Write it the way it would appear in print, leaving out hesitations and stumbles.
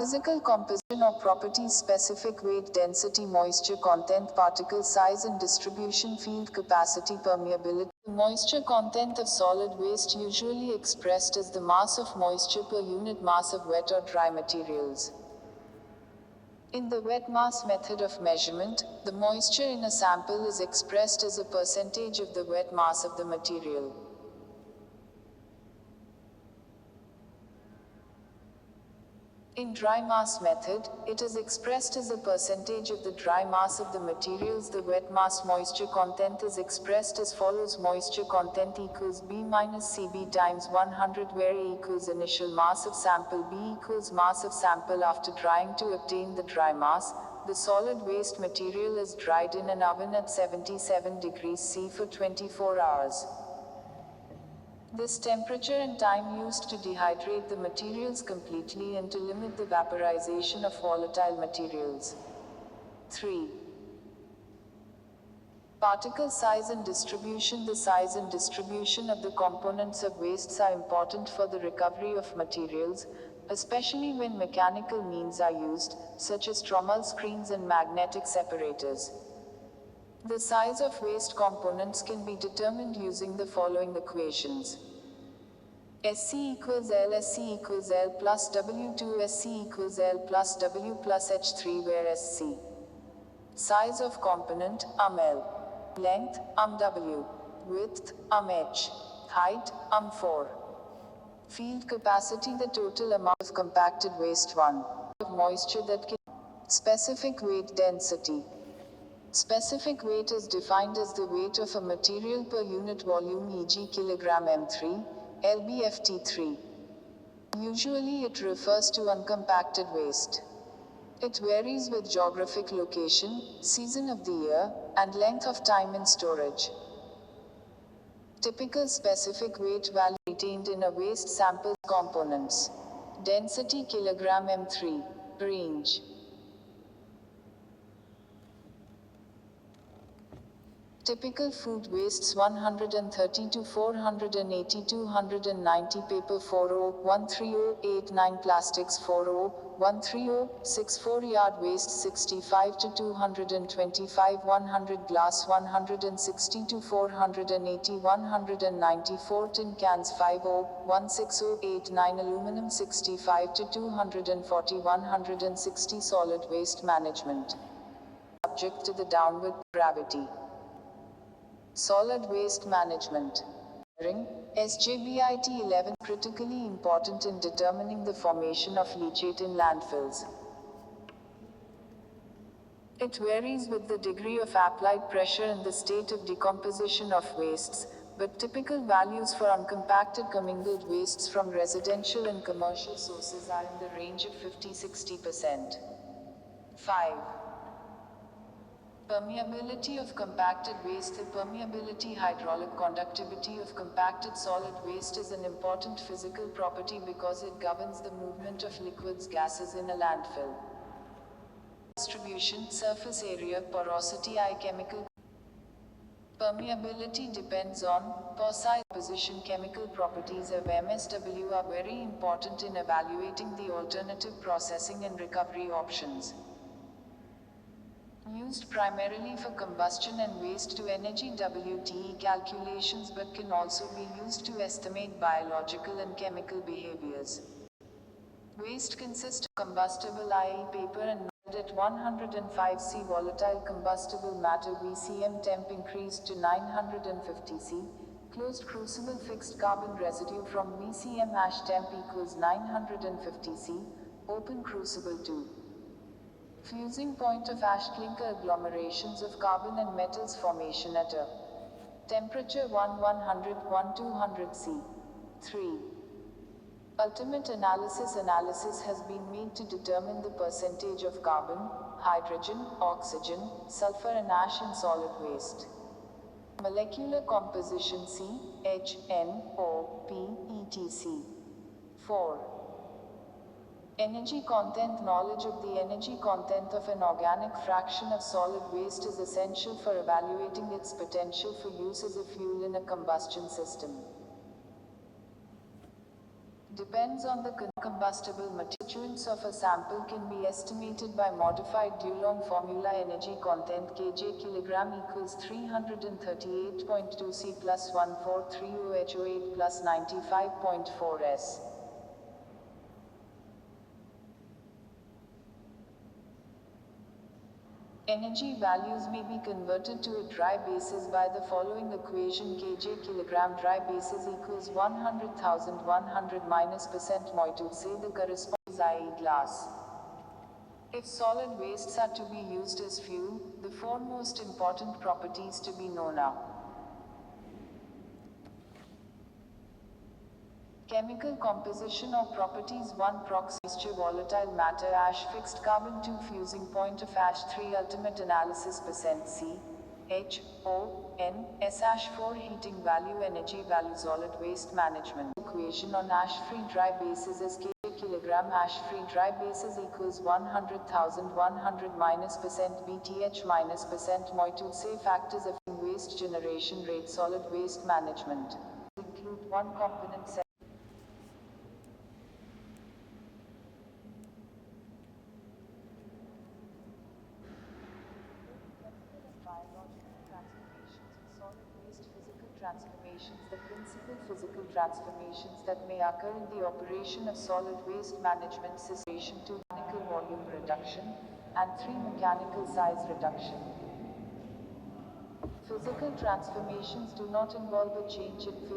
Physical composition or properties: specific weight, density, moisture content, particle size and distribution, field capacity, permeability. The moisture content of solid waste usually expressed as the mass of moisture per unit mass of wet or dry materials. In the wet mass method of measurement, the moisture in a sample is expressed as a percentage of the wet mass of the material. In dry mass method, it is expressed as a percentage of the dry mass of the materials. The wet mass moisture content is expressed as follows: moisture content equals B minus CB times 100, where A equals initial mass of sample, B equals mass of sample after drying. To obtain the dry mass, the solid waste material is dried in an oven at 77 degrees C for 24 hours. This temperature and time used to dehydrate the materials completely and to limit the vaporization of volatile materials. 3. Particle size and distribution. The size and distribution of the components of wastes are important for the recovery of materials, especially when mechanical means are used, such as trommel screens and magnetic separators. The size of waste components can be determined using the following equations. SC equals L, SC equals L plus W2, SC equals L plus W plus H3, where SC, size of component, L, length, W, width, H, height, 4. Field capacity, the total amount of compacted waste. 1. Of moisture that can. Specific weight, density. Specific weight is defined as the weight of a material per unit volume, e.g. kilogram M3, lbft3. Usually it refers to uncompacted waste. It varies with geographic location, season of the year, and length of time in storage. Typical specific weight value retained in a waste sample. Components. Density kilogram M3. Range. Typical food wastes 130 to 480, 290 paper 40, 13089 plastics 40, 13064 yard waste 65 to 225, 100 glass 160 to 480, 194 tin cans 50, 16089 aluminum 65 to 240, 160 solid waste management. Subject to the downward gravity. Solid waste management. SJBIT 11 critically important in determining the formation of leachate in landfills. It varies with the degree of applied pressure and the state of decomposition of wastes, but typical values for uncompacted commingled wastes from residential and commercial sources are in the range of 50-60%. 5. Permeability of compacted waste. The permeability, hydraulic conductivity of compacted solid waste is an important physical property because it governs the movement of liquids, gases in a landfill. Distribution, surface area, porosity, chemical. Permeability depends on size, composition. Chemical properties of MSW are very important in evaluating the alternative processing and recovery options. Used primarily for combustion and waste to energy WTE calculations, but can also be used to estimate biological and chemical behaviors. Waste consists of combustible, i.e. paper and mud at 105 C, volatile combustible matter VCM, temp increased to 950 C, closed crucible, fixed carbon residue from VCM hash temp equals 950 C, open crucible 2. Fusing point of ash clinker agglomerations of carbon and metals formation at a temperature 100-200 C. 3. Ultimate analysis has been made to determine the percentage of carbon, hydrogen, oxygen, sulfur and ash in solid waste. Molecular composition C, H, N, O, P, etc. 4. Energy content. Knowledge of the energy content of an organic fraction of solid waste is essential for evaluating its potential for use as a fuel in a combustion system. Depends on the combustible material. Constituents of a sample can be estimated by modified Dulong formula. Energy content kJ kilogram equals 338.2 C plus 143 OHO8 plus 95.4 S. Energy values may be converted to a dry basis by the following equation: kJ kilogram dry basis equals 100,000 100 minus percent moiety. Say the corresponds i.e. glass. If solid wastes are to be used as fuel, the four most important properties to be known are: chemical composition or properties. 1 proxy moisture, volatile matter, ash, fixed carbon. 2 fusing point of ash. 3 ultimate analysis percent C H O N S ash. 4 heating value, energy value. Solid waste management equation on ash free dry basis is kJ kilogram ash free dry basis equals 100,000 100 minus percent BTH minus percent moiety. Say factors affecting waste generation rate. Solid waste management include one component set. Biological transformations in solid waste. Physical transformations. The principal physical transformations that may occur in the operation of solid waste management system: 2 mechanical volume reduction, and 3 mechanical size reduction. Physical transformations do not involve a change in phase